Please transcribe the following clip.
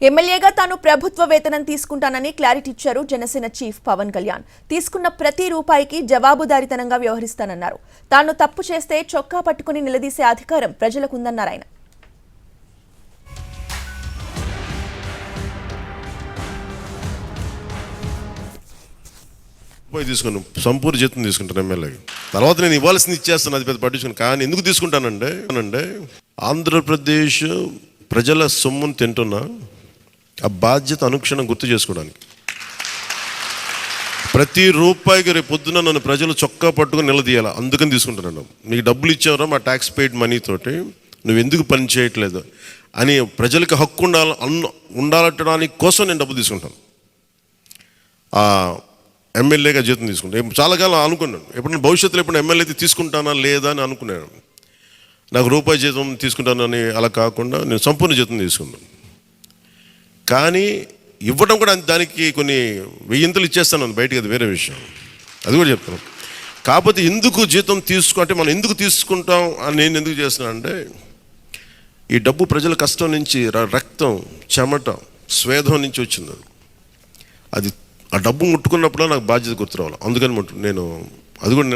ఎమ్మెల్యేగా తాను ప్రభుత్వ వేతనం తీసుకుంటానని క్లారిటీ ఇచ్చారు జనసేన చీఫ్ పవన్ కళ్యాణ్. తీసుకున్న ప్రతి రూపాయికి జవాబుదారీతనంగా వ్యవహరిస్తానన్నారు. తాను తప్పు చేస్తే చొక్కా పట్టుకుని నిలదీసే అధికారం ప్రజలకు ఉందన్నారు ఆయన. తీసుకున్నాను, సంపూర్ణ జీతం తీసుకుంటాను ఎమ్మెల్యేకి. తర్వాత నేను ఇవ్వాల్సింది ఇచ్చేస్తాను, అది పెద్ద పట్టించుకుని. కానీ ఎందుకు తీసుకుంటానంటే ఆంధ్రప్రదేశ్ ప్రజల సొమ్మును తింటున్నా ఆ బాధ్యత అనుక్షణం గుర్తు చేసుకోవడానికి. ప్రతి రూపాయికి రేపు పొద్దున నన్ను ప్రజలు చొక్కా పట్టుకుని నిలదీయాలి, అందుకని తీసుకుంటున్నాను. నీకు డబ్బులు ఇచ్చావరా మా ట్యాక్స్ పెయిడ్ మనీతోటి, నువ్వు ఎందుకు పని చేయట్లేదు అని ప్రజలకు హక్కు ఉండాలట్టడానికి కోసం నేను డబ్బు తీసుకుంటాను. ఎమ్మెల్యేగా జీతం తీసుకుంటాను. చాలా కాలం అనుకున్నాను, ఎప్పుడైనా భవిష్యత్తులో ఎప్పుడు ఎమ్మెల్యే అయితే తీసుకుంటానా లేదా అని అనుకున్నాను. నాకు రూపాయి జీతం తీసుకుంటానని అలా కాకుండా నేను సంపూర్ణ జీతం తీసుకున్నాను. కానీ ఇవ్వడం కూడా దానికి కొన్ని వెయ్యింతలు ఇచ్చేస్తాను బయటికి, అది వేరే విషయం, అది కూడా చెప్తాను. కాకపోతే ఎందుకు జీతం అంటే మనం ఎందుకు తీసుకుంటాం అని నేను ఎందుకు చేస్తున్నాను అంటే, ఈ డబ్బు ప్రజల కష్టం నుంచి, రక్తం, చెమట, స్వేదం నుంచి వచ్చింది. అది ఆ డబ్బు ముట్టుకున్నప్పుడు నాకు బాధ్యత గుర్తు రావాలి. అందుకని నేను అది కూడా